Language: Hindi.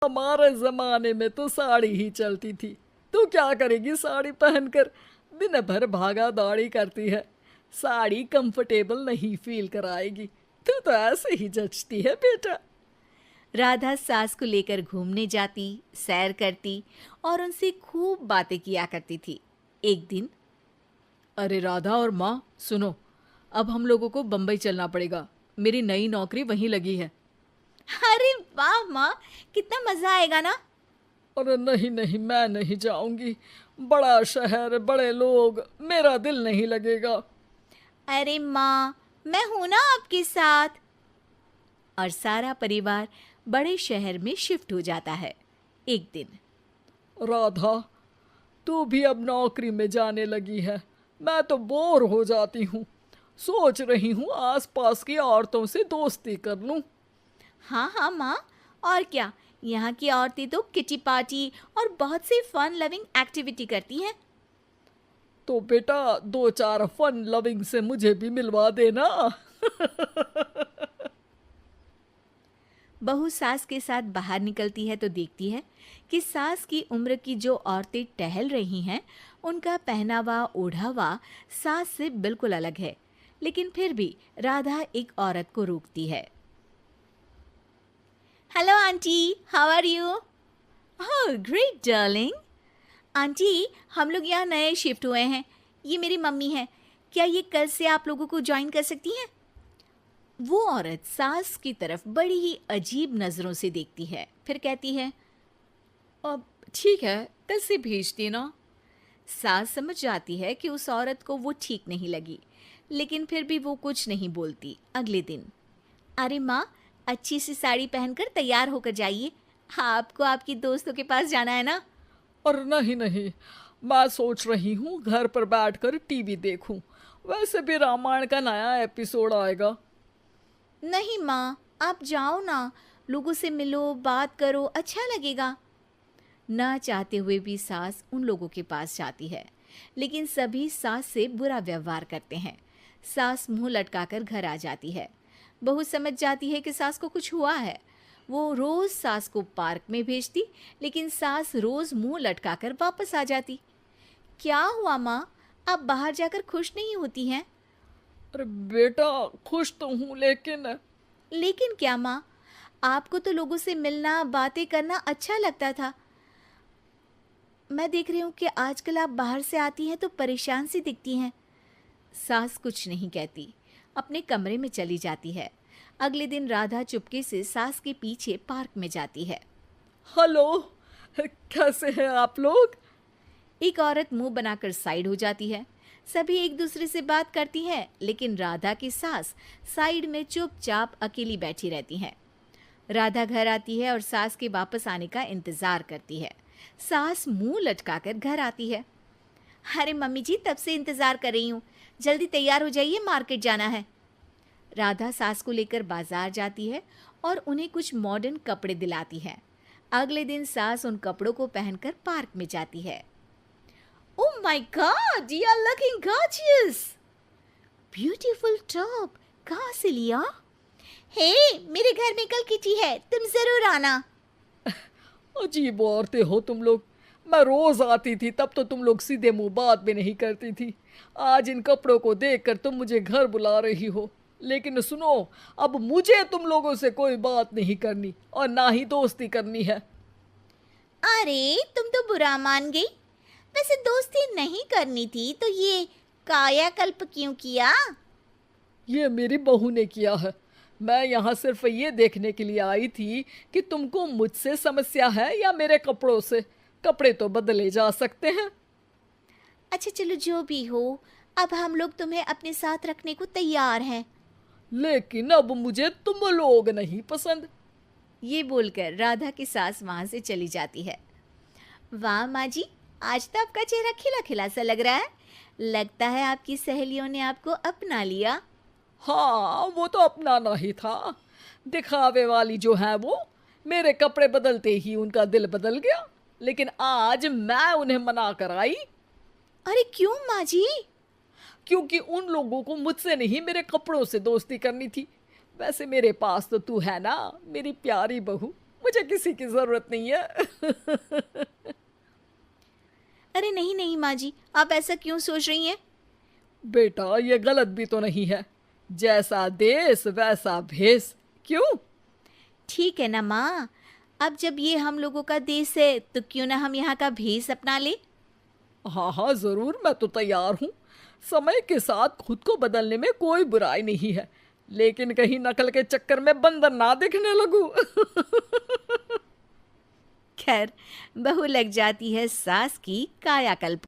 हमारे जमाने में तो साड़ी ही चलती थी। तू क्या करेगी साड़ी पहनकर? दिन भर भागा दौड़ी करती है। साड़ी कंफर्टेबल नहीं फील कराएगी। तू तो ऐसे ही जचती है बेटा। राधा सास को लेकर घूमने जाती, सैर करती और उनसे खूब बातें किया करती थी। एक दिन, अरे राधा और माँ सुनो, अब हम लोगों को बम्बई चलना पड़ेगा। मेरी नई नौकरी वहीं लगी है। अरे वाह माँ, कितना मजा आएगा ना। अरे नहीं नहीं, मैं नहीं जाऊंगी। बड़ा शहर, बड़े लोग, मेरा दिल नहीं लगेगा। अरे माँ, मैं हूं ना आपके साथ। और सारा परिवार बड़े शहर में शिफ्ट हो जाता है। एक दिन, राधा, तू भी अब नौकरी में जाने लगी है। मैं तो बोर हो जाती हूँ। सोच रही हूँ आसपास की औरतों से दोस्ती कर लूँ। हाँ हाँ माँ, और क्या, यहाँ की औरतें तो किटी पार्टी और बहुत सी फन लविंग एक्टिविटी करती हैं। तो बेटा, दो चार फन लविंग से मुझे भी मिलवा देना। बहू सास के साथ बाहर निकलती है तो देखती है कि सास की उम्र की जो औरतें टहल रही हैं, उनका पहनावा ओढ़ावा सास से बिल्कुल अलग है। लेकिन फिर भी राधा एक औरत को रोकती है। Hello aunty, how are you? Oh great darling. Aunty, हम लोग यहाँ नए शिफ्ट हुए हैं। ये मेरी मम्मी है। क्या ये कल से आप लोगों को ज्वाइन कर सकती हैं? वो औरत सास की तरफ बड़ी ही अजीब नज़रों से देखती है, फिर कहती है, अब ठीक है, कल से भेज देना। सास समझ जाती है कि उस औरत को वो ठीक नहीं लगी, लेकिन फिर भी वो कुछ नहीं बोलती। अगले दिन, अरे माँ, अच्छी सी साड़ी पहनकर तैयार होकर जाइए। आपको आपकी दोस्तों के पास जाना है ना। और नहीं नहीं, मैं सोच रही हूँ घर पर बैठकर टीवी देखूं। वैसे भी रामायण का नया एपिसोड आएगा। नहीं माँ, आप जाओ ना, लोगों से मिलो, बात करो, अच्छा लगेगा। ना चाहते हुए भी सास उन लोगों के पास जाती है, लेकिन सभी सास से बुरा व्यवहार करते हैं। सास मुंह लटकाकर घर आ जाती है। बहू समझ जाती है कि सास को कुछ हुआ है। वो रोज सास को पार्क में भेजती, लेकिन सास रोज मुंह लटकाकर वापस आ जाती। क्या हुआ माँ, आप बाहर जाकर खुश नहीं होती हैं? अरे बेटा, खुश तो हूँ लेकिन। लेकिन क्या माँ, आपको तो लोगों से मिलना, बातें करना अच्छा लगता था। मैं देख रही हूँ कि आजकल आप बाहर से आती हैं तो परेशान सी दिखती हैं। सास कुछ नहीं कहती, अपने कमरे में चली जाती है। अगले दिन राधा चुपके से सास के पीछे पार्क में जाती है। हेलो, कैसे हैं आप लोग? एक औरत मुंह बनाकर साइड हो जाती है। सभी एक दूसरे से बात करती हैं, लेकिन राधा की सास साइड में चुपचाप अकेली बैठी रहती हैं। राधा घर आती है और सास के वापस आने का इंतजार करती है। सास मुंह लटकाकर घर आती है। अरे मम्मी जी, तब से इंतजार कर रही हूँ, जल्दी तैयार हो जाइए, मार्केट जाना है। राधा सास को लेकर बाजार जाती है और उन्हें कुछ मॉडर्न कपड़े दिलाती है। अगले दिन सास उन कपड़ों को पहनकर पार्क में जाती है। Oh my God, you are looking gorgeous. Beautiful top, कहाँ से लिया? हे, मेरे घर में कल किटी है, तुम जरूर आना। अजीब औरतें हो तुम लोग। मैं रोज आती थी तब तो तुम लोग सीधे मुंह बात भी नहीं करती थी। आज इन कपड़ों को देखकर तुम मुझे घर बुला रही हो। लेकिन सुनो, अब मुझे तुम लोगों से कोई बात नहीं करनी और ना ही दोस्ती करनी है। अरे तुम तो बुरा मान गई। वैसे दोस्ती नहीं करनी थी तो ये कायाकल्प क्यों किया? ये मेरी बहू ने किया है। मैं यहाँ सिर्फ ये देखने के लिए आई थी कि तुमको मुझसे समस्या है या मेरे कपड़ों से। कपड़े तो बदले जा सकते हैं। अच्छा चलो, जो भी हो, अब हम लोग तुम्हें अपने साथ रखने को तैयार हैं। लेकिन अब मुझे तुम लोग नहीं पसंद। ये बोलकर राधा की सास वहां से चली जाती है। वाह माँ जी, आज तो आपका चेहरा खिला खिला सा लग रहा है। लगता है आपकी सहेलियों ने आपको अपना लिया। हाँ, वो तो अपनाना ही था। दिखावे वाली जो है वो, मेरे कपड़े बदलते ही उनका दिल बदल गया। लेकिन आज मैं उन्हें मना कर आई, अरे क्यों माँ जी? क्योंकि उन लोगों को मुझसे नहीं मेरे कपड़ों से दोस्ती करनी थी। वैसे मेरे पास तो तू है ना, मेरी प्यारी बहू। मुझे किसी की जरूरत नहीं है। अरे नहीं नहीं माँ जी, आप ऐसा क्यों सोच रही हैं? बेटा ये गलत भी तो नहीं है, जैसा देश वैसा भेष। क्यों? ठीक है ना माँ, अब जब ये हम लोगों का देश है तो क्यों ना हम यहाँ का भेष अपना ले। हाँ हाँ जरूर, मैं तो तैयार हूँ। समय के साथ खुद को बदलने में कोई बुराई नहीं है, लेकिन कहीं नकल के चक्कर में बंदर ना दिखने लगूं। खैर, बहू लग जाती है सास की कायाकल्प